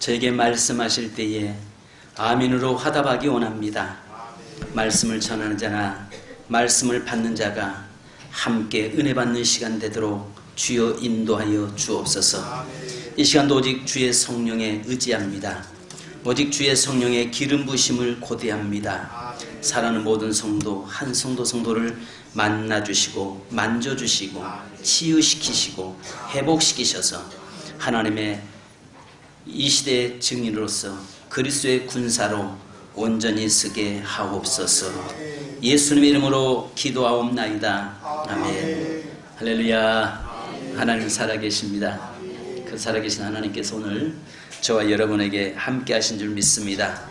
저에게 말씀하실 때에 아멘으로 화답하기 원합니다. 말씀을 전하는 자나 말씀을 받는 자가 함께 은혜 받는 시간 되도록 주여 인도하여 주옵소서. 이 시간도 오직 주의 성령에 의지합니다. 오직 주의 성령의 기름 부으심을 고대합니다. 사랑하는 모든 성도, 한 성도를 만나주시고 만져주시고 치유시키시고 회복시키셔서 하나님의 이 시대의 증인으로서 그리스도의 군사로 온전히 서게 하옵소서. 예수님의 이름으로 기도하옵나이다. 아멘. 할렐루야. 하나님 살아계십니다. 그 살아계신 하나님께서 오늘 저와 여러분에게 함께 하신 줄 믿습니다.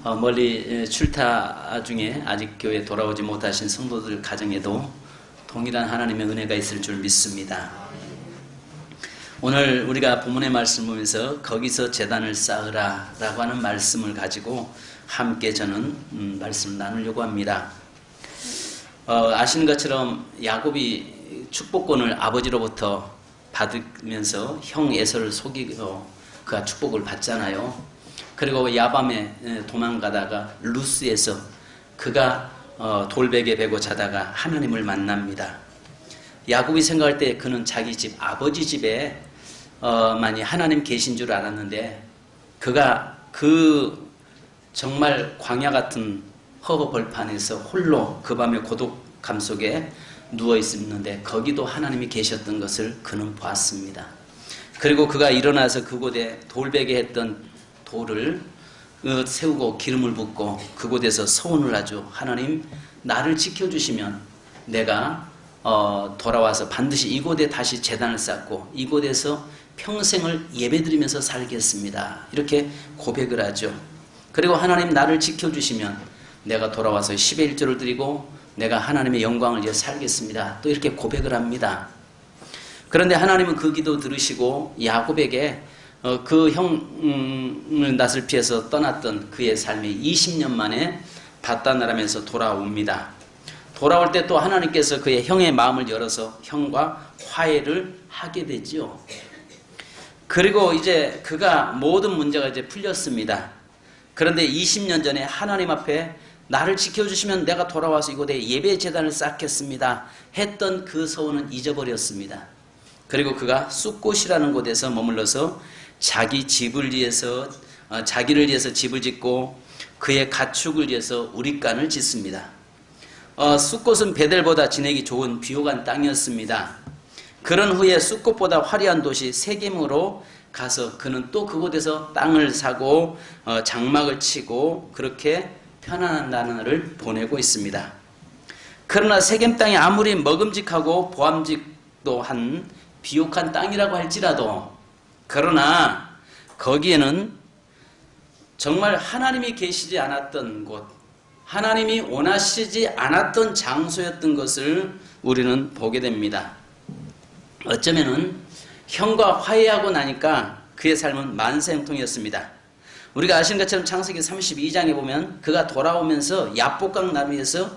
멀리 출타 중에 아직 교회에 돌아오지 못하신 성도들 가정에도 동일한 하나님의 은혜가 있을 줄 믿습니다. 오늘 우리가 본문의 말씀을 보면서 거기서 제단을 쌓으라 라고 하는 말씀을 가지고 함께 저는 말씀을 나누려고 합니다. 아시는 것처럼 야곱이 축복권을 아버지로부터 받으면서 형 에서를 속이고 그가 축복을 받잖아요. 그리고 야밤에 도망가다가 루스에서 그가 돌베개 베고 자다가 하나님을 만납니다. 야곱이 생각할 때 그는 자기 집 아버지 집에 만이 하나님 계신 줄 알았는데 그가 그 정말 광야 같은 허허 벌판에서 홀로 그 밤의 고독감 속에 누워 있었는데 거기도 하나님이 계셨던 것을 그는 보았습니다. 그리고 그가 일어나서 그곳에 돌베개 했던 돌을 세우고 기름을 붓고 그곳에서 서원을 하죠. 하나님 나를 지켜주시면 내가 돌아와서 반드시 이곳에 다시 제단을 쌓고 이곳에서 평생을 예배드리면서 살겠습니다. 이렇게 고백을 하죠. 그리고 하나님 나를 지켜주시면 내가 돌아와서 10의 1조를 드리고 내가 하나님의 영광을 위해 살겠습니다. 또 이렇게 고백을 합니다. 그런데 하나님은 그 기도 들으시고 야곱에게 그 형을 낯을 피해서 떠났던 그의 삶이 20년 만에 바다나람에서 돌아옵니다. 돌아올 때 또 하나님께서 그의 형의 마음을 열어서 형과 화해를 하게 되죠. 그리고 이제 그가 모든 문제가 이제 풀렸습니다. 그런데 20년 전에 하나님 앞에 나를 지켜주시면 내가 돌아와서 이곳에 예배 제단을 쌓겠습니다 했던 그 소원은 잊어버렸습니다. 그리고 그가 숫곳이라는 곳에서 머물러서 자기 집을 위해서 자기를 위해서 집을 짓고 그의 가축을 위해서 우릿간을 짓습니다. 숫곳은 베델보다 지내기 좋은 비옥한 땅이었습니다. 그런 후에 숫곳보다 화려한 도시 세겜으로 가서 그는 또 그곳에서 땅을 사고 장막을 치고 그렇게 편안한 나날을 보내고 있습니다. 그러나 세겜 땅이 아무리 먹음직하고 보암직도 한 비옥한 땅이라고 할지라도 그러나 거기에는 정말 하나님이 계시지 않았던 곳, 하나님이 원하시지 않았던 장소였던 것을 우리는 보게 됩니다. 어쩌면은 형과 화해하고 나니까 그의 삶은 만사형통이었습니다. 우리가 아시는 것처럼 창세기 32장에 보면 그가 돌아오면서 야복강 나루에서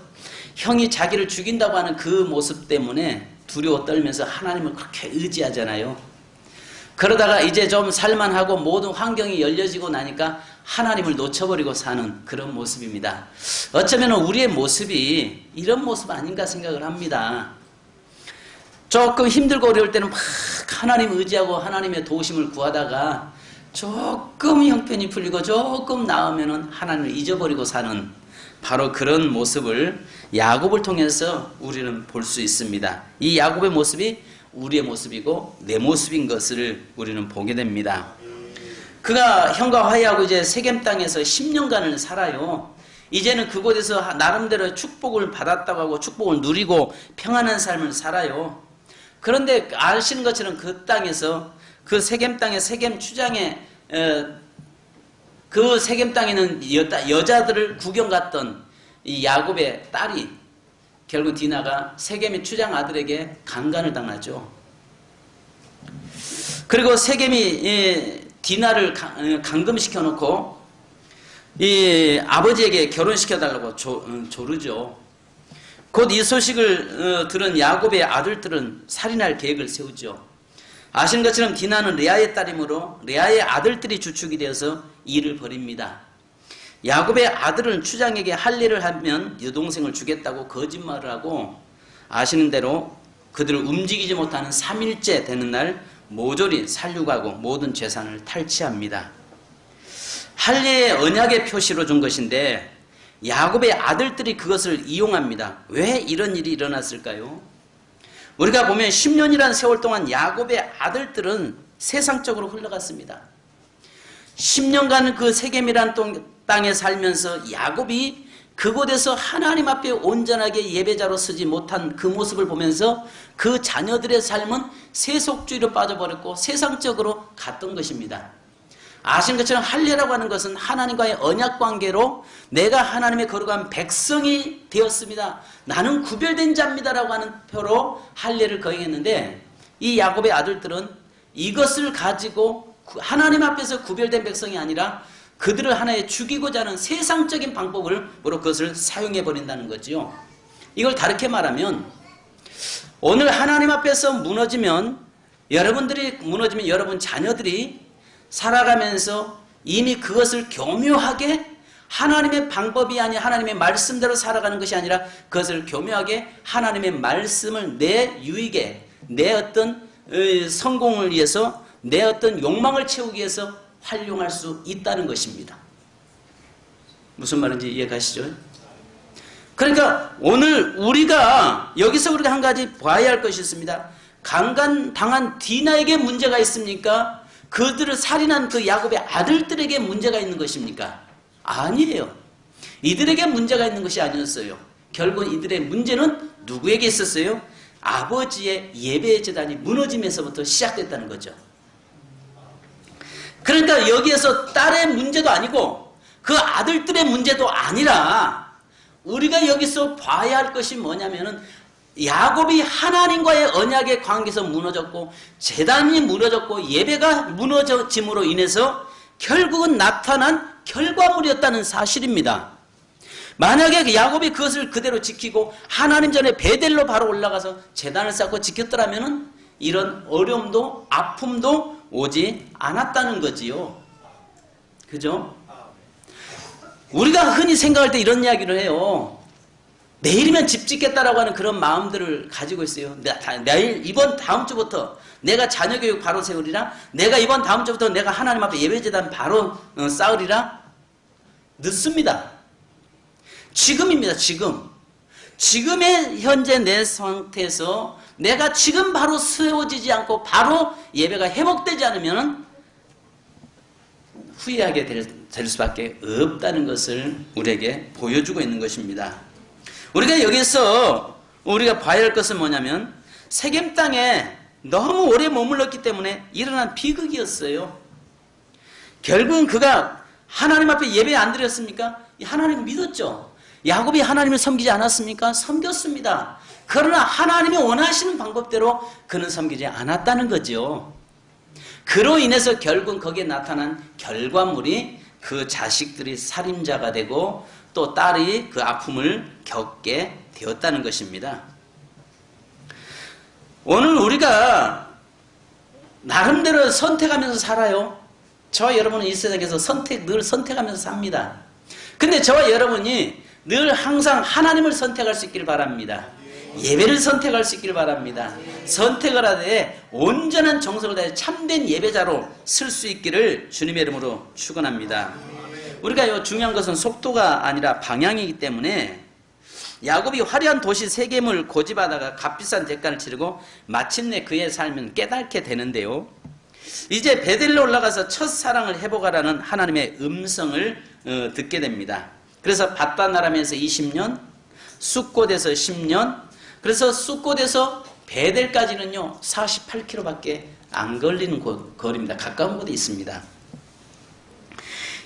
형이 자기를 죽인다고 하는 그 모습 때문에 두려워 떨면서 하나님을 그렇게 의지하잖아요. 그러다가 이제 좀 살만하고 모든 환경이 열려지고 나니까 하나님을 놓쳐버리고 사는 그런 모습입니다. 어쩌면 우리의 모습이 이런 모습 아닌가 생각을 합니다. 조금 힘들고 어려울 때는 막 하나님 의지하고 하나님의 도우심을 구하다가 조금 형편이 풀리고 조금 나으면 하나님을 잊어버리고 사는 바로 그런 모습을 야곱을 통해서 우리는 볼 수 있습니다. 이 야곱의 모습이 우리의 모습이고 내 모습인 것을 우리는 보게 됩니다. 그가 형과 화해하고 이제 세겜 땅에서 10년간을 살아요. 이제는 그곳에서 나름대로 축복을 받았다고 하고 축복을 누리고 평안한 삶을 살아요. 그런데 아시는 것처럼 그 땅에서 그 세겜 땅의 세겜 추장에 그 세겜 땅에는 여자들을 구경 갔던 이 야곱의 딸이 결국 디나가 세겜의 추장 아들에게 강간을 당하죠. 그리고 세겜이 디나를 감금시켜 놓고 이 아버지에게 결혼시켜달라고 조르죠. 곧 이 소식을 들은 야곱의 아들들은 살인할 계획을 세우죠. 아시는 것처럼 디나는 레아의 딸이므로 레아의 아들들이 주축이 되어서 일을 벌입니다. 야곱의 아들은 추장에게 할 일을 하면 여동생을 주겠다고 거짓말을 하고 아시는 대로 그들을 움직이지 못하는 3일째 되는 날 모조리 살육하고 모든 재산을 탈취합니다. 할례의 언약의 표시로 준 것인데 야곱의 아들들이 그것을 이용합니다. 왜 이런 일이 일어났을까요? 우리가 보면 10년이라는 세월 동안 야곱의 아들들은 세상적으로 흘러갔습니다. 10년간 그 세겜이라는 땅에 살면서 야곱이 그곳에서 하나님 앞에 온전하게 예배자로 서지 못한 그 모습을 보면서 그 자녀들의 삶은 세속주의로 빠져버렸고 세상적으로 갔던 것입니다. 아신 것처럼 할례라고 하는 것은 하나님과의 언약관계로 내가 하나님의 거룩한 백성이 되었습니다. 나는 구별된 자입니다라고 하는 표로 할례를 거행했는데 이 야곱의 아들들은 이것을 가지고 하나님 앞에서 구별된 백성이 아니라 그들을 하나의 죽이고자 하는 세상적인 방법으로 그것을 사용해버린다는 거지요. 이걸 다르게 말하면 오늘 하나님 앞에서 무너지면 여러분 자녀들이 살아가면서 이미 그것을 교묘하게 하나님의 방법이 아닌 하나님의 말씀대로 살아가는 것이 아니라 그것을 교묘하게 하나님의 말씀을 내 유익에 내 어떤 성공을 위해서 내 어떤 욕망을 채우기 위해서 활용할 수 있다는 것입니다. 무슨 말인지 이해가시죠? 그러니까 오늘 여기서 우리가 한 가지 봐야 할 것이 있습니다. 강간당한 디나에게 문제가 있습니까? 그들을 살인한 그 야곱의 아들들에게 문제가 있는 것입니까? 아니에요. 이들에게 문제가 있는 것이 아니었어요. 결국 이들의 문제는 누구에게 있었어요? 아버지의 예배 제단이 무너지면서부터 시작됐다는 거죠. 그러니까 여기에서 딸의 문제도 아니고 그 아들들의 문제도 아니라 우리가 여기서 봐야 할 것이 뭐냐면은 야곱이 하나님과의 언약의 관계에서 무너졌고 제단이 무너졌고 예배가 무너짐으로 인해서 결국은 나타난 결과물이었다는 사실입니다. 만약에 야곱이 그것을 그대로 지키고 하나님 전에 베델로 바로 올라가서 제단을 쌓고 지켰더라면 이런 어려움도 아픔도 오지 않았다는 거지요. 그죠? 우리가 흔히 생각할 때 이런 이야기를 해요. 내일이면 집 짓겠다라고 하는 그런 마음들을 가지고 있어요. 이번 다음 주부터 내가 자녀 교육 바로 세우리라. 내가 이번 다음 주부터 내가 하나님 앞에 예배제단 바로 쌓으리라. 늦습니다. 지금입니다. 지금의 현재 내 상태에서 내가 지금 바로 세워지지 않고 바로 예배가 회복되지 않으면 후회하게 될 수밖에 없다는 것을 우리에게 보여주고 있는 것입니다. 우리가 여기서 우리가 봐야 할 것은 뭐냐면 세겜 땅에 너무 오래 머물렀기 때문에 일어난 비극이었어요. 결국은 그가 하나님 앞에 예배 안 드렸습니까? 하나님을 믿었죠. 야곱이 하나님을 섬기지 않았습니까? 섬겼습니다. 그러나 하나님이 원하시는 방법대로 그는 섬기지 않았다는 거죠. 그로 인해서 결국은 거기에 나타난 결과물이 그 자식들이 살인자가 되고 또 딸이 그 아픔을 겪게 되었다는 것입니다. 오늘 우리가 나름대로 선택하면서 살아요. 저와 여러분은 이 세상에서 늘 선택하면서 삽니다. 근데 저와 여러분이 늘 항상 하나님을 선택할 수 있기를 바랍니다. 예배를 선택할 수 있기를 바랍니다. 선택을 하되 온전한 정성을 다해 참된 예배자로 쓸 수 있기를 주님의 이름으로 축원합니다. 우리가 중요한 것은 속도가 아니라 방향이기 때문에 야곱이 화려한 도시 세겜을 고집하다가 값비싼 대가를 치르고 마침내 그의 삶은 깨닫게 되는데요. 이제 베델로 올라가서 첫사랑을 회복하라는 하나님의 음성을 듣게 됩니다. 그래서 밧단 아람에서 20년, 숫곳에서 10년, 그래서 숫곳에서 베델까지는요 48km밖에 안 걸리는 거리입니다. 가까운 곳에 있습니다.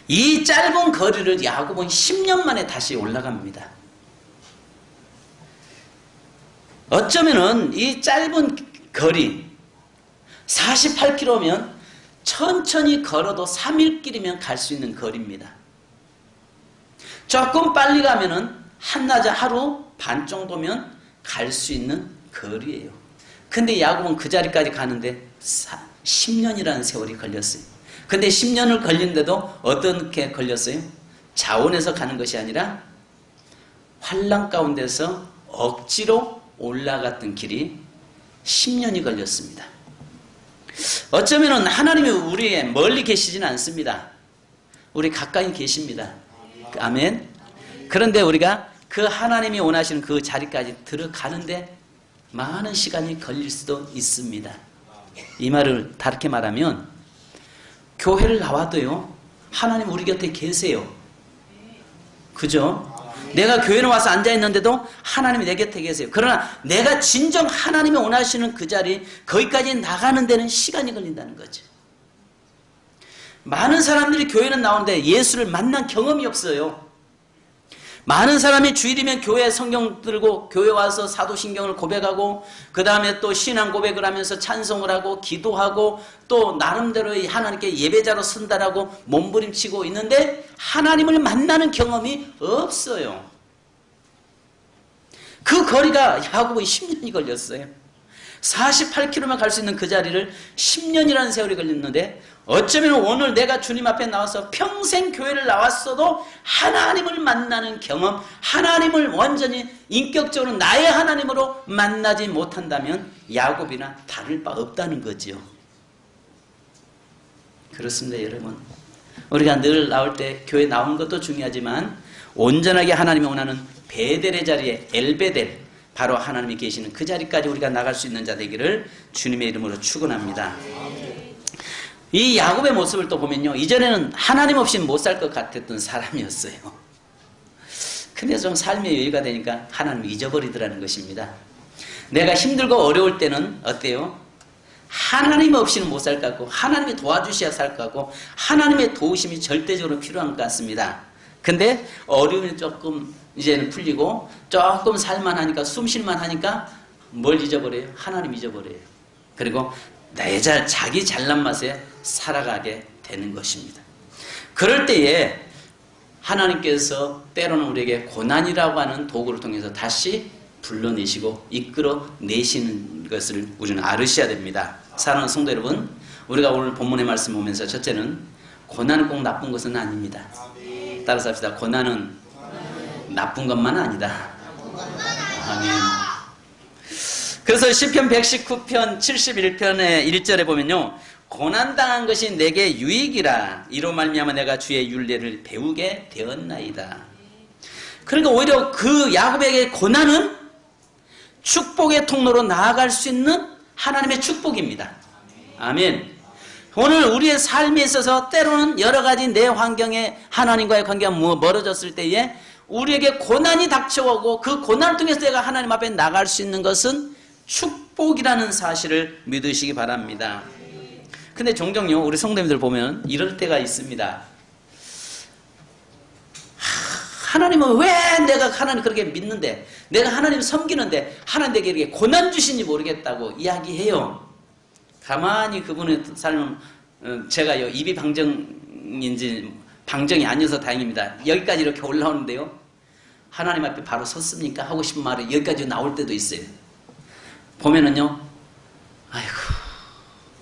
이 짧은 거리를 야곱은 10년 만에 다시 올라갑니다. 어쩌면은 이 짧은 거리 48km면 천천히 걸어도 3일길이면 갈 수 있는 거리입니다. 조금 빨리 가면은 한낮에 하루 반 정도면 갈 수 있는 거리예요. 근데 야곱은 그 자리까지 가는데 10년이라는 세월이 걸렸어요. 근데 10년을 걸린데도 어떻게 걸렸어요? 자원해서 가는 것이 아니라 환난 가운데서 억지로 올라갔던 길이 10년이 걸렸습니다. 어쩌면 하나님이 우리의 멀리 계시지는 않습니다. 우리 가까이 계십니다. 아멘. 그런데 우리가 그 하나님이 원하시는 그 자리까지 들어가는데 많은 시간이 걸릴 수도 있습니다. 이 말을 다르게 말하면 교회를 나와도요, 하나님 우리 곁에 계세요. 그죠? 내가 교회에 와서 앉아있는데도 하나님이 내 곁에 계세요. 그러나 내가 진정 하나님이 원하시는 그 자리, 거기까지 나가는 데는 시간이 걸린다는 거죠. 많은 사람들이 교회는 나오는데 예수를 만난 경험이 없어요. 많은 사람이 주일이면 교회 성경 들고 교회 와서 사도신경을 고백하고 그 다음에 또 신앙 고백을 하면서 찬송을 하고 기도하고 또 나름대로 하나님께 예배자로 선다라고 몸부림치고 있는데 하나님을 만나는 경험이 없어요. 그 거리가 야곱이 10년이 걸렸어요. 48km만 갈 수 있는 그 자리를 10년이라는 세월이 걸렸는데 어쩌면 오늘 내가 주님 앞에 나와서 평생 교회를 나왔어도 하나님을 만나는 경험, 하나님을 완전히 인격적으로 나의 하나님으로 만나지 못한다면 야곱이나 다를 바 없다는 거죠. 그렇습니다, 여러분. 우리가 늘 나올 때 교회 나온 것도 중요하지만 온전하게 하나님이 원하는 베델의 자리에 엘베델, 바로 하나님이 계시는 그 자리까지 우리가 나갈 수 있는 자 되기를 주님의 이름으로 축원합니다. 이 야곱의 모습을 또 보면요, 이전에는 하나님 없이는 못 살 것 같았던 사람이었어요. 근데 좀 삶의 여유가 되니까 하나님을 잊어버리더라는 것입니다. 내가 힘들고 어려울 때는 어때요? 하나님 없이는 못 살 것 같고 하나님이 도와주셔야 살 것 같고 하나님의 도우심이 절대적으로 필요한 것 같습니다. 근데 어려움이 조금 이제는 풀리고 조금 살만하니까 숨쉴만 하니까 뭘 잊어버려요? 하나님 잊어버려요. 그리고 자기 잘난 맛에 살아가게 되는 것입니다. 그럴 때에 하나님께서 때로는 우리에게 고난이라고 하는 도구를 통해서 다시 불러내시고 이끌어내시는 것을 우리는 알으셔야 됩니다. 사랑하는 성도 여러분, 우리가 오늘 본문의 말씀 보면서 첫째는 고난은 꼭 나쁜 것은 아닙니다. 따라서 합시다. 고난은 나쁜 것만 아니다. 아멘. 그래서 시편 119편 71편의 1절에 보면요, 고난당한 것이 내게 유익이라 이로 말미암아 내가 주의 율례를 배우게 되었나이다. 그러니까 오히려 그 야곱에게 고난은 축복의 통로로 나아갈 수 있는 하나님의 축복입니다. 아멘. 오늘 우리의 삶에 있어서 때로는 여러 가지 내 환경에 하나님과의 관계가 멀어졌을 때에 우리에게 고난이 닥쳐오고 그 고난을 통해서 내가 하나님 앞에 나갈 수 있는 것은 축복이라는 사실을 믿으시기 바랍니다. 근데 종종요, 우리 성도님들 보면 이럴 때가 있습니다. 하나님은 왜 내가 하나님 그렇게 믿는데, 내가 하나님 섬기는데 하나님 내게 이렇게 고난 주신지 모르겠다고 이야기해요. 가만히 그분의 삶은 제가요, 입이 방정이 아니어서 다행입니다. 여기까지 이렇게 올라오는데요, 하나님 앞에 바로 섰습니까? 하고 싶은 말이 여기까지 나올 때도 있어요. 보면은요, 아이고,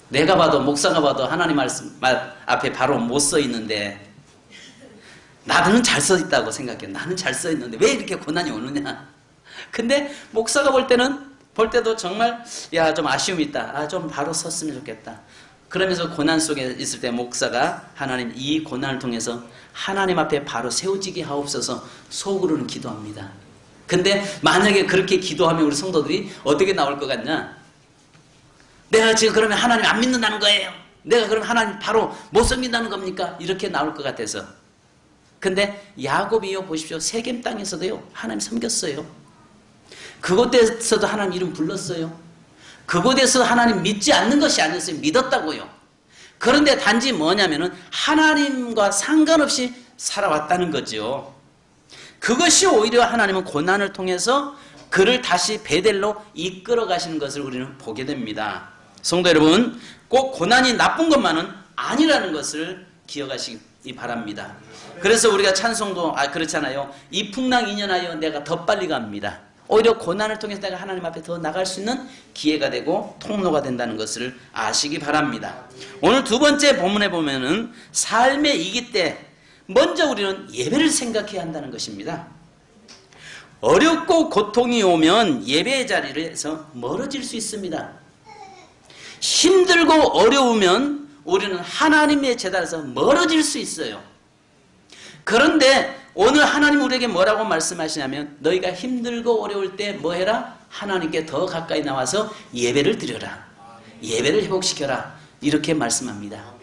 내가 봐도 목사가 봐도 하나님 말씀 앞에 바로 못 서 있는데 나는 잘 서 있다고 생각해. 나는 잘 서 있는데 왜 이렇게 고난이 오느냐. 근데 목사가 볼 때도 정말 좀 아쉬움이 있다. 좀 바로 섰으면 좋겠다. 그러면서 고난 속에 있을 때 목사가 하나님 이 고난을 통해서 하나님 앞에 바로 세워지게 하옵소서 속으로는 기도합니다. 근데 만약에 그렇게 기도하면 우리 성도들이 어떻게 나올 것 같냐? 내가 지금 그러면 하나님 안 믿는다는 거예요. 내가 그러면 하나님 바로 못 섬긴다는 겁니까? 이렇게 나올 것 같아서. 근데 야곱이요, 보십시오. 세겜 땅에서도요, 하나님 섬겼어요. 그곳에서도 하나님 이름 불렀어요. 그곳에서 하나님 믿지 않는 것이 아니었어요. 믿었다고요. 그런데 단지 뭐냐면은 하나님과 상관없이 살아왔다는 거죠. 그것이 오히려 하나님은 고난을 통해서 그를 다시 베델로 이끌어 가시는 것을 우리는 보게 됩니다. 성도 여러분, 꼭 고난이 나쁜 것만은 아니라는 것을 기억하시기 바랍니다. 그래서 우리가 찬송도 그렇잖아요. 이 풍랑 인연하여 내가 더 빨리 갑니다. 오히려 고난을 통해서 내가 하나님 앞에 더 나갈 수 있는 기회가 되고 통로가 된다는 것을 아시기 바랍니다. 오늘 두 번째 본문에 보면은 삶의 위기 때 먼저 우리는 예배를 생각해야 한다는 것입니다. 어렵고 고통이 오면 예배의 자리에서 멀어질 수 있습니다. 힘들고 어려우면 우리는 하나님의 제단에서 멀어질 수 있어요. 그런데 오늘 하나님 우리에게 뭐라고 말씀하시냐면 너희가 힘들고 어려울 때 뭐 해라? 하나님께 더 가까이 나와서 예배를 드려라. 예배를 회복시켜라. 이렇게 말씀합니다.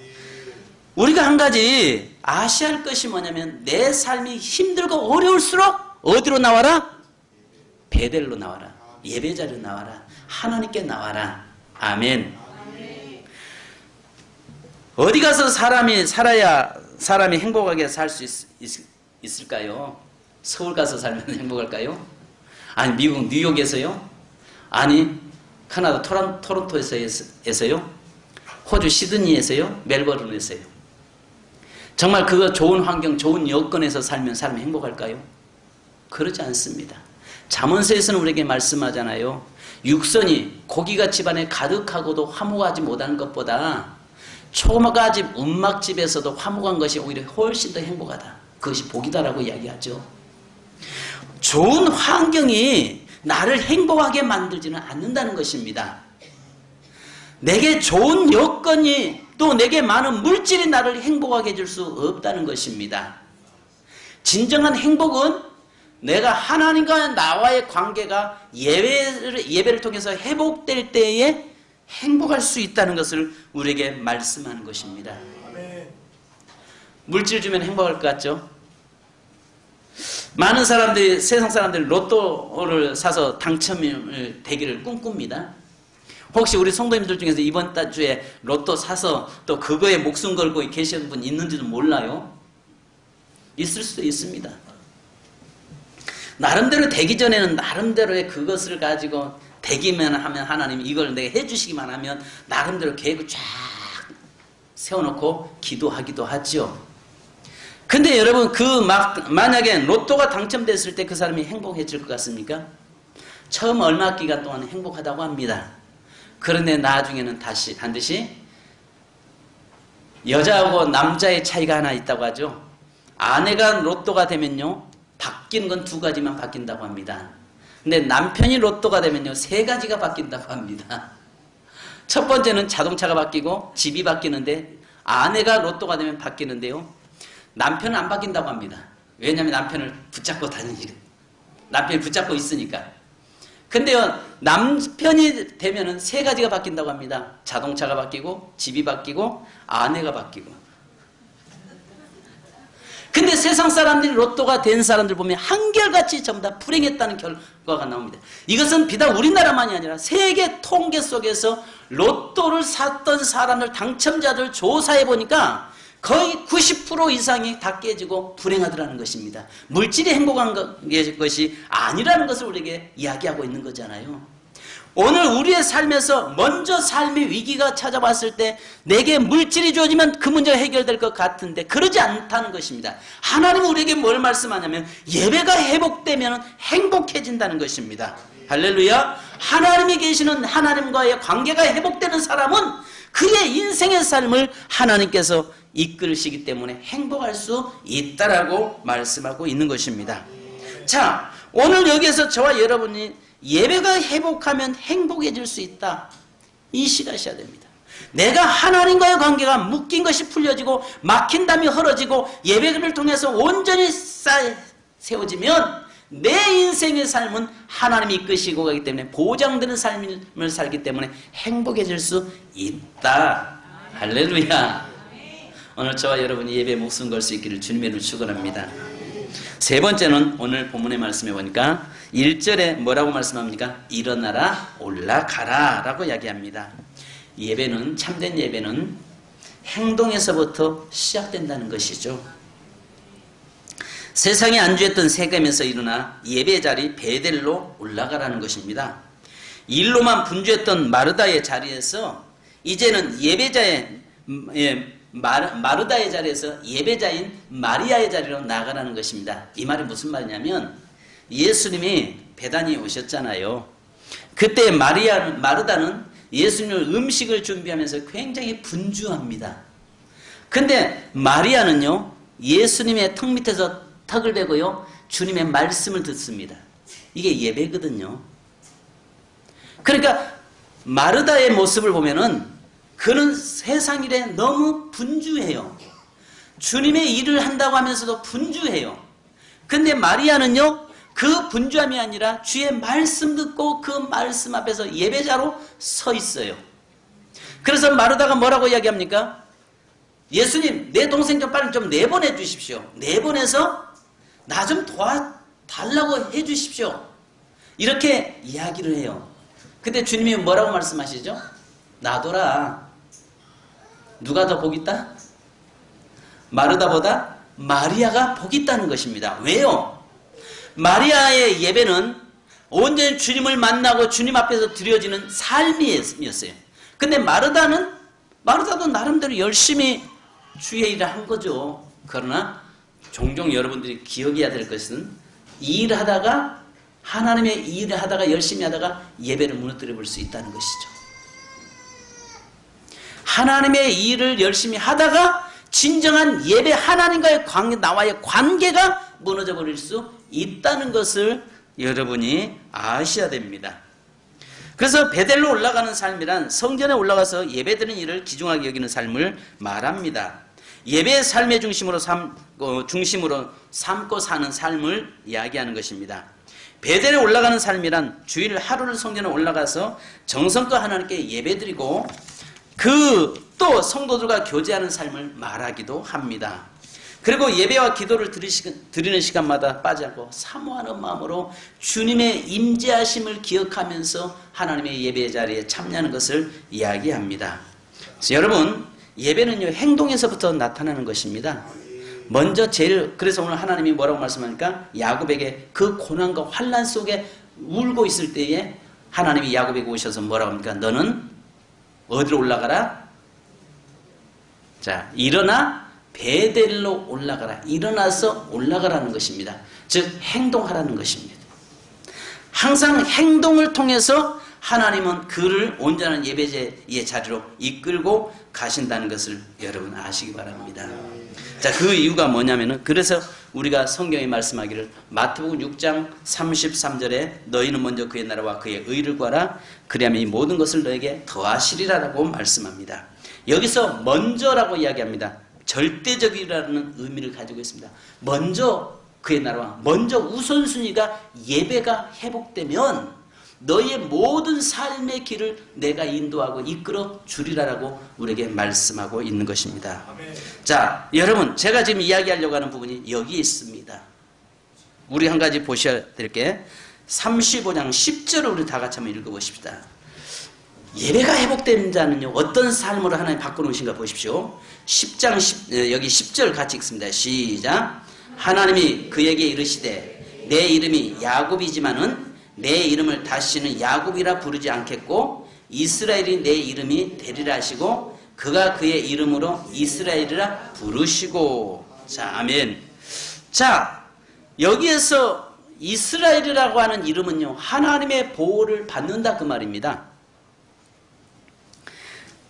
우리가 한 가지 아셔야 할 것이 뭐냐면 내 삶이 힘들고 어려울수록 어디로 나와라? 베델로 나와라. 예배 자리로 나와라. 하나님께 나와라. 아멘. 어디 가서 사람이 행복하게 살 수 있을까요? 서울 가서 살면 행복할까요? 아니 미국 뉴욕에서요? 아니 캐나다 토론토에서요? 호주 시드니에서요? 멜버른에서요? 정말 그거 좋은 환경, 좋은 여건에서 살면 사람이 행복할까요? 그렇지 않습니다. 잠언서에서는 우리에게 말씀하잖아요. 육선이 고기가 집안에 가득하고도 화목하지 못하는 것보다 초가집 움막집에서도 화목한 것이 오히려 훨씬 더 행복하다. 그것이 복이다라고 이야기하죠. 좋은 환경이 나를 행복하게 만들지는 않는다는 것입니다. 내게 좋은 여건이 또 내게 많은 물질이 나를 행복하게 해줄 수 없다는 것입니다. 진정한 행복은 내가 하나님과 나와의 관계가 예배를 통해서 회복될 때에 행복할 수 있다는 것을 우리에게 말씀하는 것입니다. 물질 주면 행복할 것 같죠? 많은 사람들이, 세상 사람들이 로또를 사서 당첨을 되기를 꿈꿉니다. 혹시 우리 성도님들 중에서 이번 주에 로또 사서 또 그거에 목숨 걸고 계시는 분 있는지도 몰라요. 있을 수도 있습니다. 나름대로 되기 전에는 나름대로의 그것을 가지고 되기만 하면 하나님 이걸 내가 해주시기만 하면 나름대로 계획을 쫙 세워놓고 기도하기도 하죠. 근데 여러분 만약에 로또가 당첨됐을 때 그 사람이 행복해질 것 같습니까? 처음 얼마 기간 동안 행복하다고 합니다. 그런데 나중에는 반드시 여자하고 남자의 차이가 하나 있다고 하죠. 아내가 로또가 되면요 바뀌는 건 2가지만 바뀐다고 합니다. 근데 남편이 로또가 되면요 3가지가 바뀐다고 합니다. 첫 번째는 자동차가 바뀌고 집이 바뀌는데 아내가 로또가 되면 바뀌는데요 남편은 안 바뀐다고 합니다. 왜냐하면 남편을 붙잡고 다니니까. 남편이 붙잡고 있으니까. 근데요 남편이 되면은 3가지가 바뀐다고 합니다. 자동차가 바뀌고 집이 바뀌고 아내가 바뀌고. 근데 세상 사람들이 로또가 된 사람들 보면 한결같이 전부 다 불행했다는 결과가 나옵니다. 이것은 비단 우리나라만이 아니라 세계 통계 속에서 로또를 샀던 사람들, 당첨자들 조사해 보니까 거의 90% 이상이 다 깨지고 불행하더라는 것입니다. 물질이 행복한 것이 아니라는 것을 우리에게 이야기하고 있는 거잖아요. 오늘 우리의 삶에서 먼저 삶의 위기가 찾아왔을 때 내게 물질이 주어지면 그 문제가 해결될 것 같은데 그러지 않다는 것입니다. 하나님은 우리에게 뭘 말씀하냐면 예배가 회복되면 행복해진다는 것입니다. 할렐루야. 하나님이 계시는 하나님과의 관계가 회복되는 사람은 그의 인생의 삶을 하나님께서 이끌으시기 때문에 행복할 수 있다라고 말씀하고 있는 것입니다. 자, 오늘 여기에서 저와 여러분이 예배가 회복하면 행복해질 수 있다. 인식하셔야 됩니다. 내가 하나님과의 관계가 묶인 것이 풀려지고 막힌 담이 헐어지고 예배를 통해서 온전히 세워지면 내 인생의 삶은 하나님이 이끄시고 가기 때문에 보장되는 삶을 살기 때문에 행복해질 수 있다. 할렐루야. 오늘 저와 여러분이 예배에 목숨 걸 수 있기를 주님의 이름으로 축원합니다. 세 번째는 오늘 본문의 말씀에 보니까 1절에 뭐라고 말씀합니까? 일어나라 올라가라 라고 이야기합니다. 예배는, 참된 예배는 행동에서부터 시작된다는 것이죠. 세상에 안주했던 세겜에서 일어나 예배 자리 베델로 올라가라는 것입니다. 일로만 분주했던 마르다의 자리에서 이제는 마르다의 자리에서 예배자인 마리아의 자리로 나아가라는 것입니다. 이 말이 무슨 말이냐면 예수님이 베다니에 오셨잖아요. 그때 마르다는 예수님을 음식을 준비하면서 굉장히 분주합니다. 근데 마리아는요, 예수님의 턱 밑에서 턱을 대고요, 주님의 말씀을 듣습니다. 이게 예배거든요. 그러니까 마르다의 모습을 보면은 그는 세상 일에 너무 분주해요. 주님의 일을 한다고 하면서도 분주해요. 근데 마리아는요, 그 분주함이 아니라 주의 말씀 듣고 그 말씀 앞에서 예배자로 서 있어요. 그래서 마르다가 뭐라고 이야기합니까? 예수님, 내 동생 좀 빨리 좀 내보내 주십시오. 내보내서 나 좀 도와달라고 해 주십시오. 이렇게 이야기를 해요. 근데 주님이 뭐라고 말씀하시죠? 놔둬라. 누가 더 복 있다? 마르다보다 마리아가 복 있다는 것입니다. 왜요? 마리아의 예배는 온전히 주님을 만나고 주님 앞에서 드려지는 삶이었어요. 근데 마르다도 나름대로 열심히 주의 일을 한 거죠. 그러나 종종 여러분들이 기억해야 될 것은 일하다가 하나님의 일을 하다가 열심히 하다가 예배를 무너뜨려 볼 수 있다는 것이죠. 하나님의 일을 열심히 하다가 진정한 예배 하나님과의 관계, 나와의 관계가 무너져 버릴 수 있다는 것을 여러분이 아셔야 됩니다. 그래서 베델로 올라가는 삶이란 성전에 올라가서 예배드리는 일을 귀중하게 여기는 삶을 말합니다. 예배의 삶의 중심으로 삼고 사는 삶을 이야기하는 것입니다. 베델에 올라가는 삶이란 주일 하루를 성전에 올라가서 정성껏 하나님께 예배드리고 또 성도들과 교제하는 삶을 말하기도 합니다. 그리고 예배와 기도를 드리는 시간마다 빠지 않고 사모하는 마음으로 주님의 임재하심을 기억하면서 하나님의 예배 자리에 참여하는 것을 이야기합니다. 그래서 여러분, 예배는요, 행동에서부터 나타나는 것입니다. 먼저 그래서 오늘 하나님이 뭐라고 말씀하니까 야곱에게 그 고난과 환난 속에 울고 있을 때에 하나님이 야곱에게 오셔서 뭐라고 합니까? 너는 어디로 올라가라? 자, 일어나 베델로 올라가라. 일어나서 올라가라는 것입니다. 즉 행동하라는 것입니다. 항상 행동을 통해서 하나님은 그를 온전한 예배의 자리로 이끌고 가신다는 것을 여러분 아시기 바랍니다. 자, 그 이유가 뭐냐면은 그래서 우리가 성경에 말씀하기를 마태복음 6장 33절에 너희는 먼저 그의 나라와 그의 의를 구하라. 그리하면 이 모든 것을 너에게 더하시리라라고 말씀합니다. 여기서 먼저라고 이야기합니다. 절대적이라는 의미를 가지고 있습니다. 먼저 그의 나라와 먼저 우선순위가 예배가 회복되면 너희의 모든 삶의 길을 내가 인도하고 이끌어 주리라라고 우리에게 말씀하고 있는 것입니다. 자, 여러분, 제가 지금 이야기하려고 하는 부분이 여기 있습니다. 우리 한 가지 보셔야 될 게 35장 10절을 우리 다 같이 한번 읽어보십시다. 예배가 회복된 자는요, 어떤 삶으로 하나님 바꿔놓으신가 보십시오. 10장 여기 10절 같이 읽습니다. 시작. 하나님이 그에게 이르시되 내 이름이 야곱이지만은 내 이름을 다시는 야곱이라 부르지 않겠고 이스라엘이 내 이름이 되리라 하시고 그가 그의 이름으로 이스라엘이라 부르시고. 자, 아멘. 자, 여기에서 이스라엘이라고 하는 이름은요, 하나님의 보호를 받는다 그 말입니다.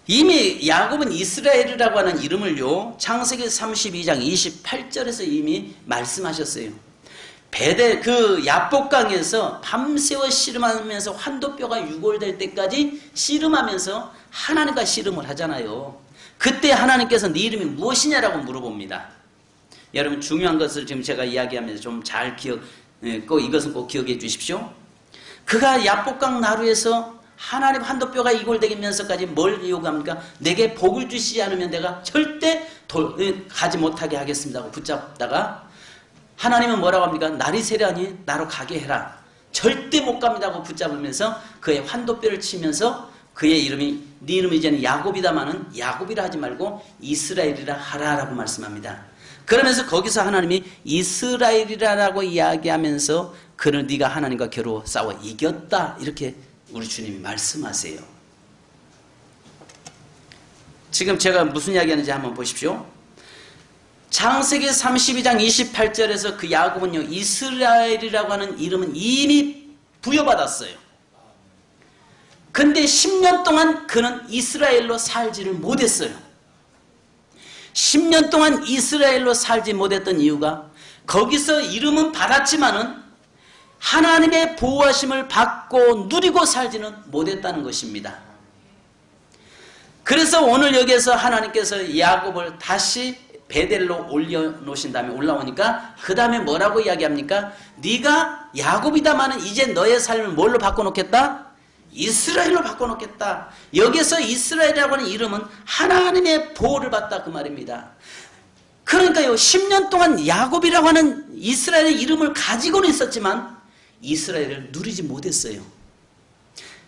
이미 야곱은 이스라엘이라고 하는 이름을요, 창세기 32장 28절에서 이미 말씀하셨어요. 그 야복강에서 밤새워 씨름하면서 환도뼈가 유골될 때까지 씨름하면서 하나님과 씨름을 하잖아요. 그때 하나님께서 네 이름이 무엇이냐라고 물어봅니다. 여러분, 중요한 것을 지금 제가 이야기하면서 좀 잘 이것은 꼭 기억해 주십시오. 그가 야복강 나루에서 하나님 환도뼈가 이골되면서까지 뭘 요구합니까? 내게 복을 주시지 않으면 내가 절대 가지 못하게 하겠습니다 하고 붙잡다가 하나님은 뭐라고 합니까? 날이 세려하니 나로 가게 해라. 절대 못 갑니다 하고 붙잡으면서 그의 환도뼈를 치면서 그의 이름이 네 이름이 이제는 야곱이다마는 야곱이라 하지 말고 이스라엘이라 하라라고 말씀합니다. 그러면서 거기서 하나님이 이스라엘이라고 이야기하면서 그는 네가 하나님과 겨루어 싸워 이겼다 이렇게 우리 주님이 말씀하세요. 지금 제가 무슨 이야기하는지 한번 보십시오. 창세기 32장 28절에서 그 야곱은요, 이스라엘이라고 하는 이름은 이미 부여받았어요. 근데 10년 동안 그는 이스라엘로 살지를 못했어요. 10년 동안 이스라엘로 살지 못했던 이유가 거기서 이름은 받았지만은 하나님의 보호하심을 받고 누리고 살지는 못했다는 것입니다. 그래서 오늘 여기에서 하나님께서 야곱을 다시 베델로 올려놓으신 다음에 올라오니까 그 다음에 뭐라고 이야기합니까? 네가 야곱이다마는 이제 너의 삶을 뭘로 바꿔놓겠다? 이스라엘로 바꿔놓겠다. 여기서 이스라엘이라고 하는 이름은 하나님의 보호를 받다 그 말입니다. 그러니까요, 10년 동안 야곱이라고 하는 이스라엘의 이름을 가지고는 있었지만 이스라엘을 누리지 못했어요.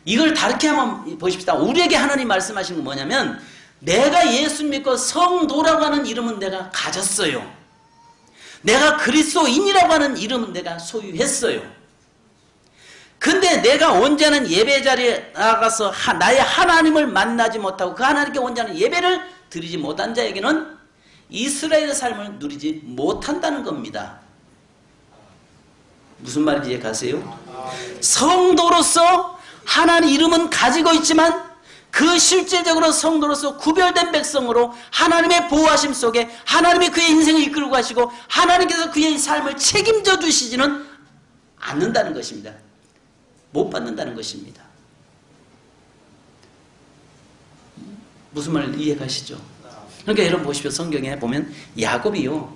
이걸 다르게 한번 보십시다. 우리에게 하나님 말씀하시는 건 뭐냐면 내가 예수 믿고 성도라고 하는 이름은 내가 가졌어요. 내가 그리스도인이라고 하는 이름은 내가 소유했어요. 근데 내가 언제는 예배 자리에 나가서 나의 하나님을 만나지 못하고 그 하나님께 언제는 예배를 드리지 못한 자에게는 이스라엘의 삶을 누리지 못한다는 겁니다. 무슨 말인지 이해가세요? 성도로서 하나님 이름은 가지고 있지만 그 실제적으로 성도로서 구별된 백성으로 하나님의 보호하심 속에 하나님이 그의 인생을 이끌고 가시고 하나님께서 그의 삶을 책임져 주시지는 않는다는 것입니다. 못 받는다는 것입니다. 무슨 말 이해가시죠? 그러니까 여러분 보십시오. 성경에 보면 야곱이요,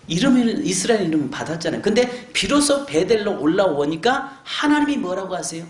이스라엘 이름을 받았잖아요. 근데 비로소 베델로 올라오니까 하나님이 뭐라고 하세요?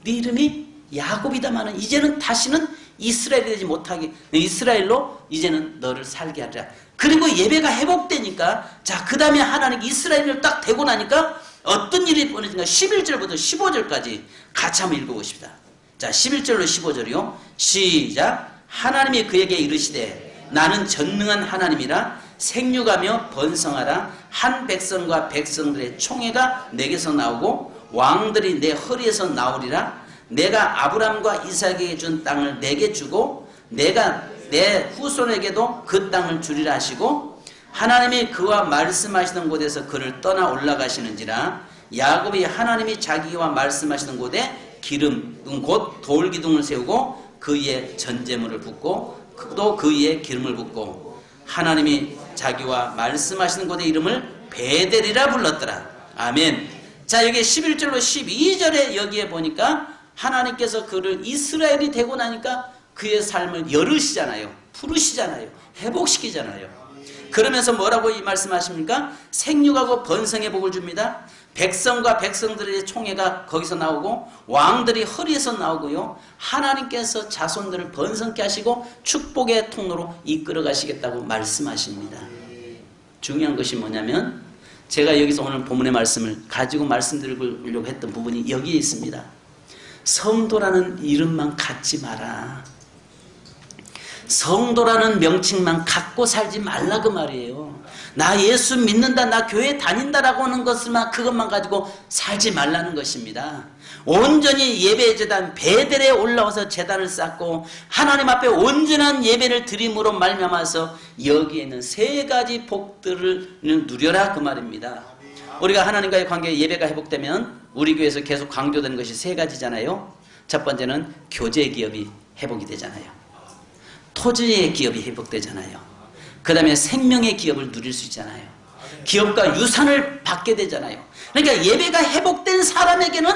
네 이름이 야곱이다마는 이제는 다시는 이스라엘이 되지 못하게, 이스라엘로 이제는 너를 살게 하리라. 그리고 예배가 회복되니까 자, 그 다음에 하나님 이스라엘을 딱 대고 나니까 어떤 일이 벌어진가? 11절부터 15절까지 같이 한번 읽어보십시다. 자, 11절로 15절이요. 시작. 하나님이 그에게 이르시되 나는 전능한 하나님이라 생육하며 번성하라. 한 백성과 백성들의 총회가 내게서 나오고 왕들이 내 허리에서 나오리라. 내가 아브람과 이삭에게 준 땅을 내게 주고 내가 내 후손에게도 그 땅을 주리라 하시고 하나님이 그와 말씀하시던 곳에서 그를 떠나 올라가시는지라. 야곱이 하나님이 자기와 말씀하시던 곳에 기름 곧 돌기둥을 세우고 그 위에 전제물을 붓고 또 그 위에 기름을 붓고 하나님이 자기와 말씀하시는 곳의 이름을 베델이라 불렀더라. 아멘. 자, 여기 11절로 12절에 여기에 보니까 하나님께서 그를 이스라엘이 되고 나니까 그의 삶을 열으시잖아요. 부르시잖아요. 회복시키잖아요. 그러면서 뭐라고 이 말씀하십니까? 생육하고 번성의 복을 줍니다. 백성과 백성들의 총회가 거기서 나오고 왕들이 허리에서 나오고요. 하나님께서 자손들을 번성케 하시고 축복의 통로로 이끌어 가시겠다고 말씀하십니다. 중요한 것이 뭐냐면 제가 여기서 오늘 본문의 말씀을 가지고 말씀드리려고 했던 부분이 여기에 있습니다. 성도라는 이름만 갖지 마라. 성도라는 명칭만 갖고 살지 말라 그 말이에요. 나 예수 믿는다, 나 교회 다닌다라고 하는 것만 그것만 가지고 살지 말라는 것입니다. 온전히 예배 제단 베델에 올라와서 제단을 쌓고 하나님 앞에 온전한 예배를 드림으로 말미암아서 여기에 있는 세 가지 복들을 누려라 그 말입니다. 우리가 하나님과의 관계 예배가 회복되면 우리 교회에서 계속 강조되는 것이 세 가지잖아요. 첫 번째는 교제 기업이 회복이 되잖아요. 토지의 기업이 회복되잖아요. 그 다음에 생명의 기업을 누릴 수 있잖아요. 기업과 유산을 받게 되잖아요. 그러니까 예배가 회복된 사람에게는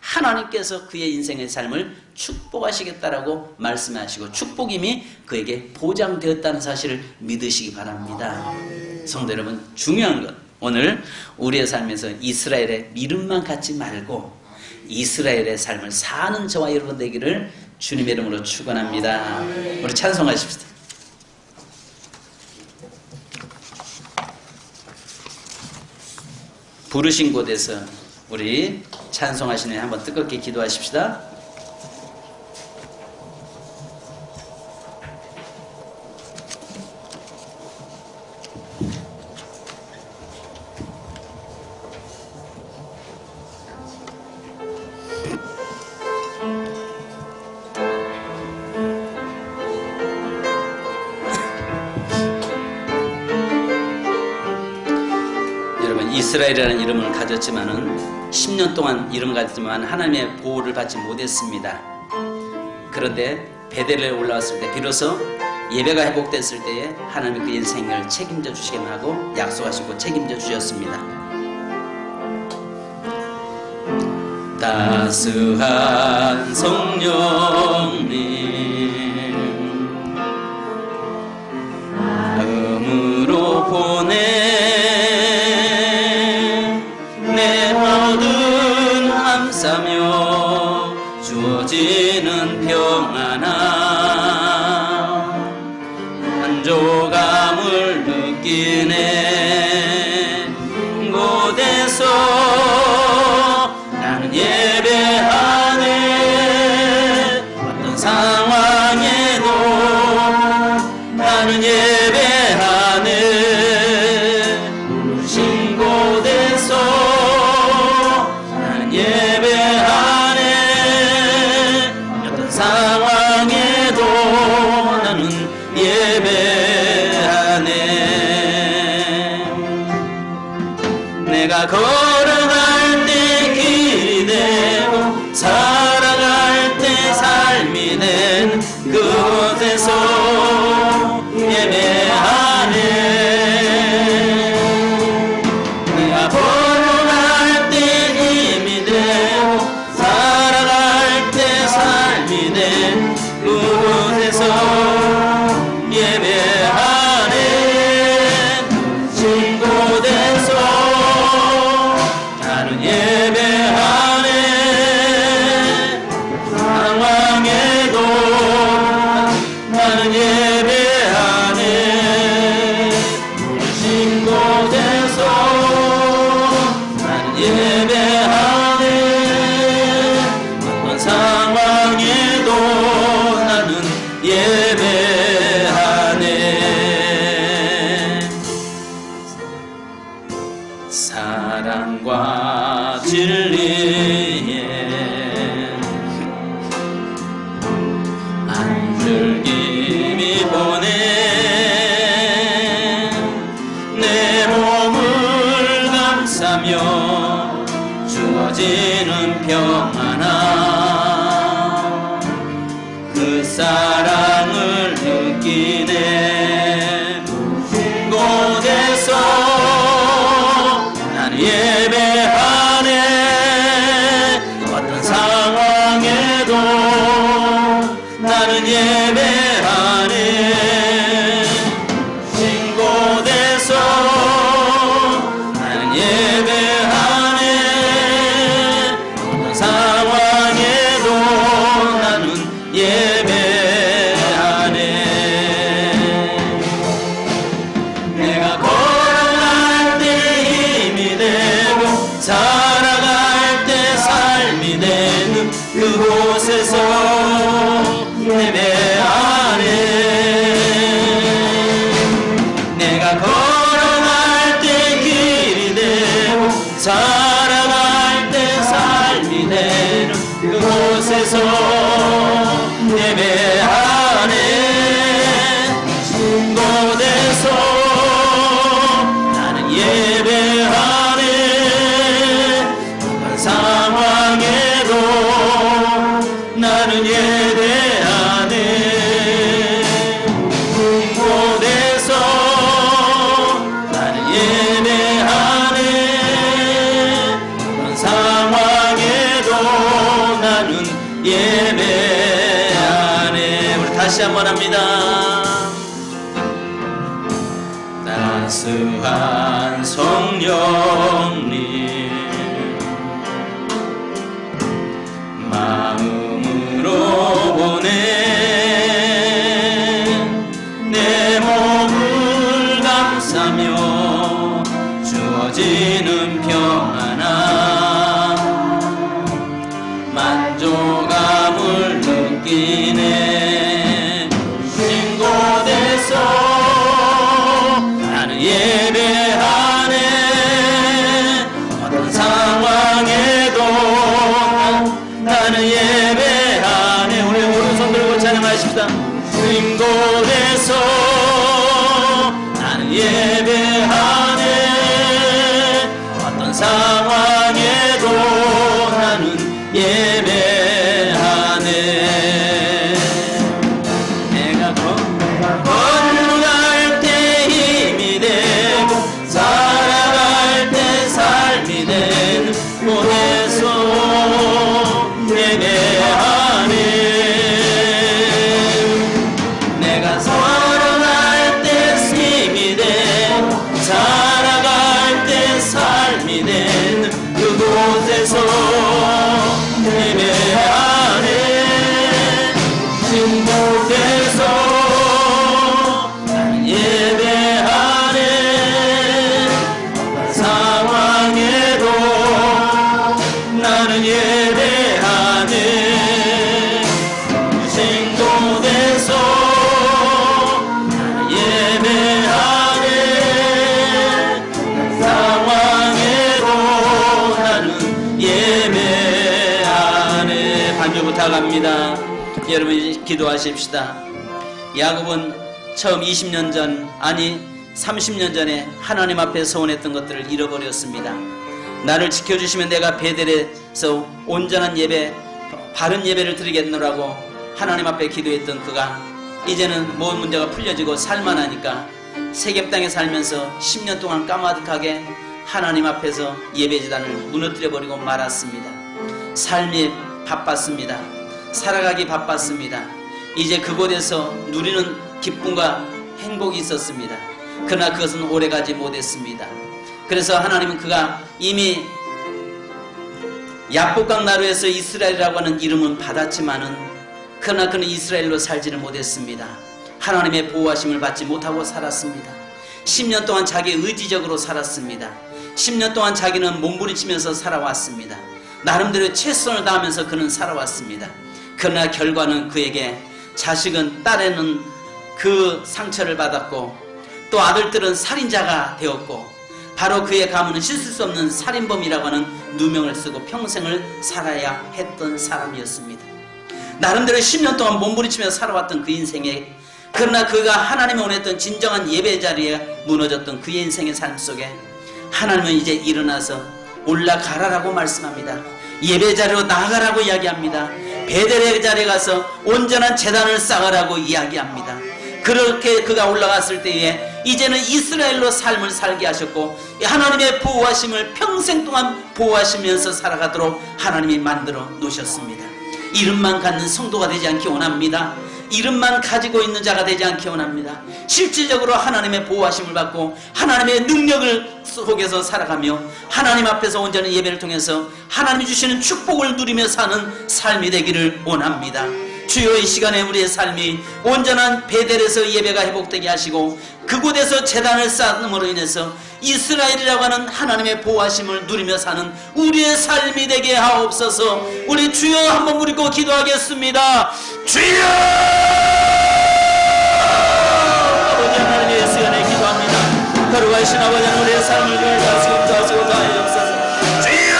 하나님께서 그의 인생의 삶을 축복하시겠다라고 말씀하시고 축복임이 그에게 보장되었다는 사실을 믿으시기 바랍니다. 성도 여러분, 중요한 것, 오늘 우리의 삶에서 이스라엘의 이름만 갖지 말고 이스라엘의 삶을 사는 저와 여러분 되기를 주님의 이름으로 축원합니다. 우리 찬송하십시다. 부르신 곳에서 우리 찬송하시는 한번 뜨겁게 기도하십시다. 이스라엘이라는 이름을 가졌지만은 10년 동안 이름을 가졌지만 하나님의 보호를 받지 못했습니다. 그런데 베델에 올라왔을 때 비로소 예배가 회복됐을 때에 하나님이 그 인생을 책임져 주시기만 하고 약속하시고 책임져 주셨습니다. 따스한 성령님 마음으로 보내 내 모든 함사며 주어지는 평안함 만족감을 느끼네 곳에서 나는 예배하네 어떤 상황에도 나는 예배하네 부르신 곳에서 나는 예배하네 어떤 상황에도 나는 예배하네 내가 걸어갈 때 길이 되고 살아갈 때 삶이 된 그곳에서 예배하네 내가 걸어갈 때 힘이 되고 살아갈 때 삶이 된 그곳에서 예배하네 진 곳에서 나는 예배하네 상황에도 나는 예배하네 부르신 곳에서 나는 예배하네 어떤 상황에도 나는 예배하네 사랑과 진리에 안들김이 보내 내 몸을 감싸며 주어지는 평안함 그 사랑을 느끼네 곳에서 나는 예배하네 어떤 상황에도 나는 예배하네 진 곳에서 나는 예배하네 어떤 상황에도 나는 예배하네 내가 걸어갈 때 힘이 되고 살아갈 때 삶이 되는 그곳에서 예배하네 내가 걸어갈 때 길이 되고 살아갈 때 삶이 되는 그곳에서 예배하네 진 곳에서 나는 예배하네 어떤 상황에도 나는 예배하네 곳에서 나는 예배하네 어떤 상황에도 나는 예배하네 우리 다시 한번 합니다 따스한 성령님 마음으로 보내 내 몸을 감싸며 주어지는 평안함 만족감을 느끼네 진 곳에서 나는 예배하네 어떤 상황에도 나는 예배하네 우리 오른손 들고 찬양하십시다 진 곳에서 나는 예배하네 어떤 상황에도 된 그곳에서 예배하네. 진곳에서 나는 예배하네. 상황에도 나는 예배하네. 진곳에서 나는 예배하네. 상황에도 나는 예배하네. 반주 부탁합니다. 여러분 기도하십시다. 야곱은 처음 20년 전, 아니 30년 전에 하나님 앞에 서원했던 것들을 잃어버렸습니다. 나를 지켜주시면 내가 베델에서 온전한 예배, 바른 예배를 드리겠노라고 하나님 앞에 기도했던 그가 이제는 모든 문제가 풀려지고 살만하니까 세겜 땅에 살면서 10년 동안 까마득하게 하나님 앞에서 예배지단을 무너뜨려버리고 말았습니다. 삶이 바빴습니다. 살아가기 바빴습니다. 이제 그곳에서 누리는 기쁨과 행복이 있었습니다. 그러나 그것은 오래가지 못했습니다. 그래서 하나님은 그가 이미 야복강 나루에서 이스라엘이라고 하는 이름은 받았지만은 그러나 그는 이스라엘로 살지를 못했습니다. 하나님의 보호하심을 받지 못하고 살았습니다. 10년 동안 자기 의지적으로 살았습니다. 10년 동안 자기는 몸부림치면서 살아왔습니다. 나름대로 최선을 다하면서 그는 살아왔습니다. 그러나 결과는 그에게 자식은, 딸에는 그 상처를 받았고 또 아들들은 살인자가 되었고 바로 그의 가문은 씻을 수 없는 살인범이라고 하는 누명을 쓰고 평생을 살아야 했던 사람이었습니다. 나름대로 10년 동안 몸부림치며 살아왔던 그 인생에, 그러나 그가 하나님이 원했던 진정한 예배 자리에 무너졌던 그의 인생의 삶 속에 하나님은 이제 일어나서 올라가라라고 말씀합니다. 예배 자리로 나아가라고 이야기합니다. 베델의 자리에 가서 온전한 제단을 쌓으라고 이야기합니다. 그렇게 그가 올라갔을 때에 이제는 이스라엘로 삶을 살게 하셨고 하나님의 보호하심을 평생 동안 보호하시면서 살아가도록 하나님이 만들어 놓으셨습니다. 이름만 갖는 성도가 되지 않기 원합니다. 이름만 가지고 있는 자가 되지 않기 원합니다. 실질적으로 하나님의 보호하심을 받고 하나님의 능력을 속에서 살아가며 하나님 앞에서 온전한 예배를 통해서 하나님이 주시는 축복을 누리며 사는 삶이 되기를 원합니다. 주여, 이 시간에 우리의 삶이 온전한 베델에서 예배가 회복되게 하시고 그곳에서 제단을 쌓음으로 인해서 이스라엘이라고 하는 하나님의 보호하심을 누리며 사는 우리의 삶이 되게 하옵소서. 우리 주여 한번 부르고 기도하겠습니다. 주여! 아버지 하나님의 시간에 기도합니다. 거룩하신 아버지 하나님, 우리의 삶을 교회하시고 도와주고 도와주옵소서. 주여!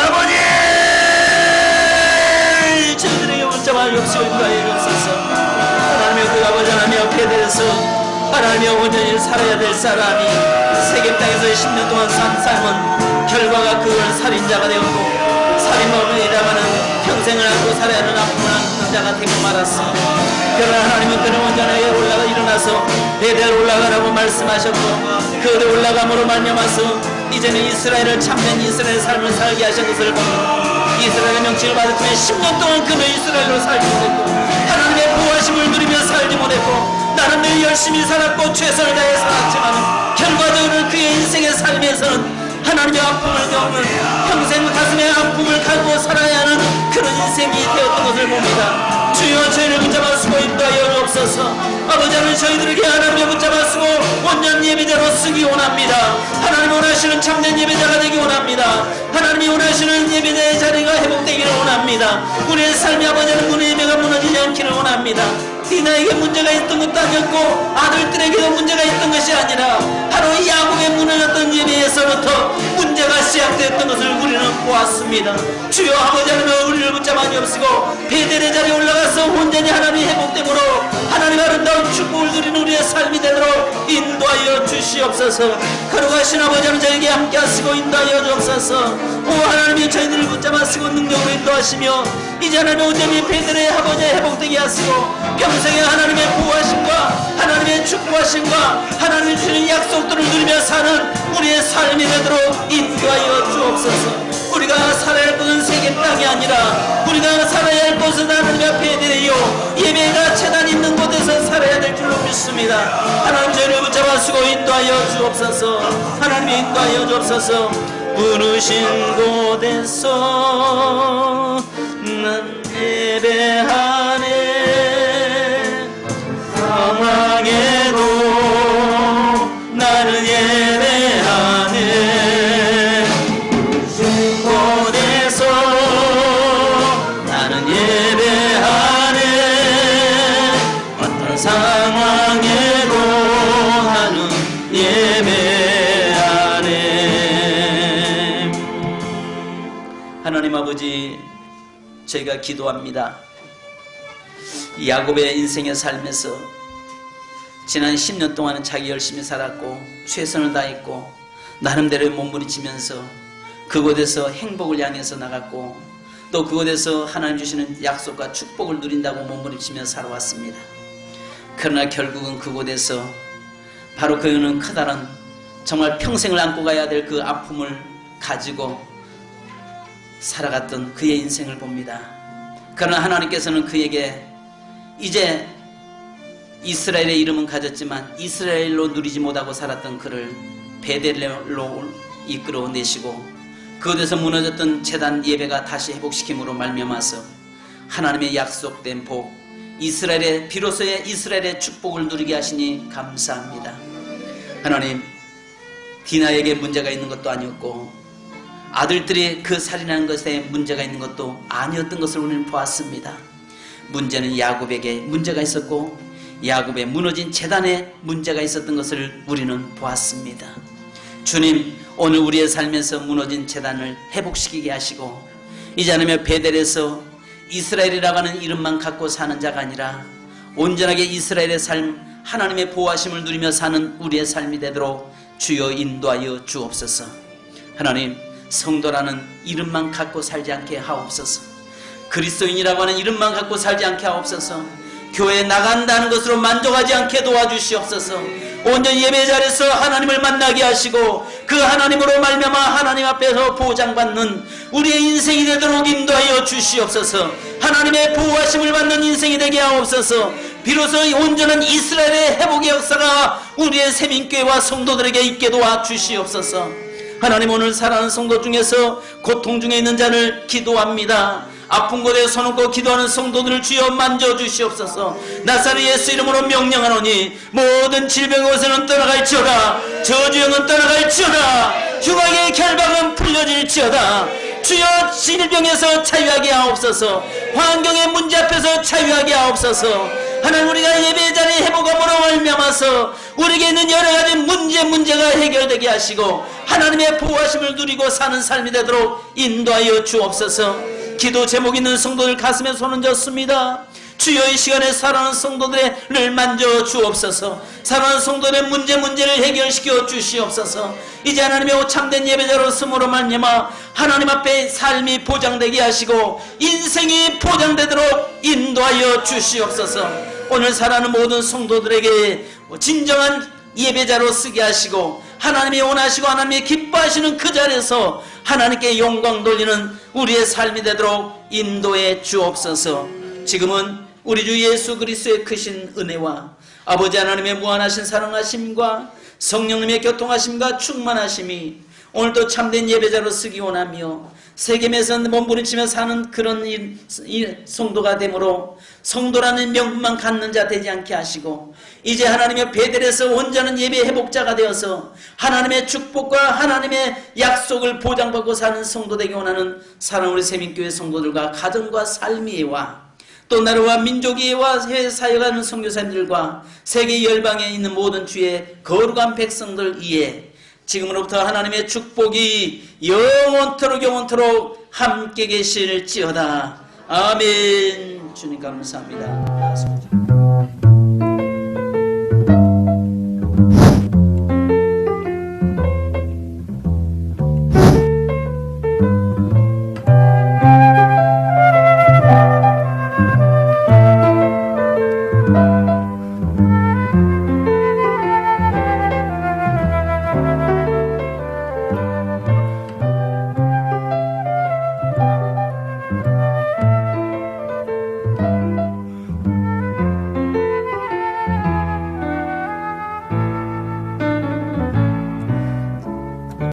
아버지! 저희들에게 문자만 역시 인도하여 주옵소서. 하나님의 그 아버지 하나님의 베델에서 하나님의 온전히 살아야 될 사람이 세겜 땅에서 10년 동안 산 삶은 결과가 그걸 살인자가 되었고 살인범이라고 하는 평생을 안고 살아야 하는 아픔을 안는 자가 되고 말았습니다. 그러나 하나님은 그는 온전하게 올라가 일어나서 베델 올라가라고 말씀하셨고 그를 올라감으로 말미암아서 이제는 이스라엘을 참된 이스라엘 삶을 살게 하신 것을 보고 이스라엘의 명칭을 받을 때에 10년 동안 그는 이스라엘로 살지 못했고 하나님의 보호하심을 누리며 살지 못했고 나름대로 열심히 살았고 최선을 다해 살았지만 결과적으로 그의 인생의 삶에서는 하나님의 아픔을 겪는 평생 가슴에 아픔을 가지고 살아야 하는 그런 인생이 되었던 것을 봅니다. 주여, 저희를 붙잡아 쓰고 인도하여 주옵소서. 아버지 하나님, 저희들에게 하나님의 붙잡아 쓰고 온전 예배자로 쓰기 원합니다. 하나님 원하시는 참된 예배자가 되기 원합니다. 하나님이 원하시는 예배자의 자리가 회복되기를 원합니다. 우리의 삶이 아버지 하나님 문의 예배가 무너지지 않기를 원합니다. 디나에게 문제가 있던 것도 아니었고 아들들에게도 문제가 있던 것이 아니라 바로 야곱의 무너졌던 예배에서부터 문제가 시작됐던 것을 우리는 보았습니다. 주여, 아버지 하나님, 우리를 붙잡아 주옵시고 베델의 자리에 올라가서 온전히 하나님이 회복됨으로 하나님 아름다운 축복을 누리는 우리의 삶이 되도록 인도하여 주시옵소서. 거룩하신 아버지 하나님, 저에게 함께 하시고 인도하여 주옵소서. 오 하나님이 저희들을 붙잡아 쓰고 능력으로 인도하시며 이제 하나님 온전히 베델의 아버지의 회복되게 하시고 평생에 하나님의 보호하심과 하나님의 축복하심과 하나님이 주시는 약속들을 누리며 사는 우리의 삶이 되도록 인도하여 주옵소서. 우리가 살아야 할 곳은 세겜 땅이 아니라 우리가 살아야 할 곳은 하나님 앞에 베델이요 예배가 제단 있는 곳에서 살아야 될 줄로 믿습니다. 하나님, 저희를 붙잡아 하시고 인도하여 주옵소서. 하나님 인도하여 주옵소서. 부르신 곳에서 난 예배하네. 상황에도 나는 예배하네. 부르신 곳에서 나는 예배하네. 어떤 상황에도 나는 예배하네. 하나님 아버지, 저희가 기도합니다. 야곱의 인생의 삶에서 지난 10년 동안은 자기 열심히 살았고 최선을 다했고 나름대로 몸부림치면서 그곳에서 행복을 향해서 나갔고 또 그곳에서 하나님 주시는 약속과 축복을 누린다고 몸부림치며 살아왔습니다. 그러나 결국은 그곳에서 바로 그는 커다란 정말 평생을 안고 가야 될 그 아픔을 가지고 살아갔던 그의 인생을 봅니다. 그러나 하나님께서는 그에게 이제 이스라엘의 이름은 가졌지만 이스라엘로 누리지 못하고 살았던 그를 베델로 이끌어내시고 그곳에서 무너졌던 제단 예배가 다시 회복시킴으로 말미암아서 하나님의 약속된 복, 이스라엘의 비로소의 이스라엘의 축복을 누리게 하시니 감사합니다. 하나님, 디나에게 문제가 있는 것도 아니었고 아들들이 그 살인하는 것에 문제가 있는 것도 아니었던 것을 우리는 보았습니다. 문제는 야곱에게 문제가 있었고 야곱의 무너진 제단에 문제가 있었던 것을 우리는 보았습니다. 주님, 오늘 우리의 삶에서 무너진 제단을 회복시키게 하시고 이제 하나님의 베델에서 이스라엘이라고 하는 이름만 갖고 사는 자가 아니라 온전하게 이스라엘의 삶, 하나님의 보호하심을 누리며 사는 우리의 삶이 되도록 주여 인도하여 주옵소서. 하나님, 성도라는 이름만 갖고 살지 않게 하옵소서. 그리스도인이라고 하는 이름만 갖고 살지 않게 하옵소서. 교회에 나간다는 것으로 만족하지 않게 도와주시옵소서. 온전히 예배 자리에서 하나님을 만나게 하시고 그 하나님으로 말미암아 하나님 앞에서 보장받는 우리의 인생이 되도록 인도하여 주시옵소서. 하나님의 보호하심을 받는 인생이 되게 하옵소서. 비로소 온전한 이스라엘의 회복의 역사가 우리의 세민교회와 성도들에게 있게 도와주시옵소서. 하나님, 오늘 사랑하는 성도 중에서 고통 중에 있는 자를 기도합니다. 아픈 곳에 서놓고 기도하는 성도들을 주여 만져주시옵소서. 나사렛 예수 이름으로 명령하노니 모든 질병의 곳에는 떠나갈지어다. 저주형은 떠나갈지어다. 흉악의 결박은 풀려질지어다. 주여 질병에서 자유하게 하옵소서. 환경의 문제 앞에서 자유하게 하옵소서. 하나님, 우리가 예배 자리 회복함으로 말미암아서 우리에게 있는 여러 가지 문제가 해결되게 하시고 하나님의 보호하심을 누리고 사는 삶이 되도록 인도하여 주옵소서. 기도 제목 있는 성도들 가슴에 손을 얹었습니다. 주여, 이 시간에 사랑하는 성도들을 만져 주옵소서. 사랑하는 성도들의 문제를 해결시켜 주시옵소서. 이제 하나님의 참된 예배자로 쓰므로 말미암아 하나님 앞에 삶이 보장되게 하시고 인생이 보장되도록 인도하여 주시옵소서. 오늘 사랑하는 모든 성도들에게 진정한 예배자로 쓰게 하시고 하나님이 원하시고 하나님이 기뻐하시는 그 자리에서 하나님께 영광 돌리는 우리의 삶이 되도록 인도해 주옵소서. 지금은 우리 주 예수 그리스도의 크신 은혜와 아버지 하나님의 무한하신 사랑하심과 성령님의 교통하심과 충만하심이 오늘도 참된 예배자로 쓰기 원하며 세겜에서 몸부림치며 사는 그런 성도가 되므로 성도라는 명분만 갖는 자 되지 않게 하시고 이제 하나님의 베델에서 온전한 예배 회복자가 되어서 하나님의 축복과 하나님의 약속을 보장받고 사는 성도 되기 원하는 사랑 우리 세민교회 성도들과 가정과 삶의와 또 나라와 민족의와 해외 사역하는 선교사님들과 세계 열방에 있는 모든 주의 거룩한 백성들 위에 지금으로부터 하나님의 축복이 영원토록 함께 계실지어다. 아멘. 주님 감사합니다.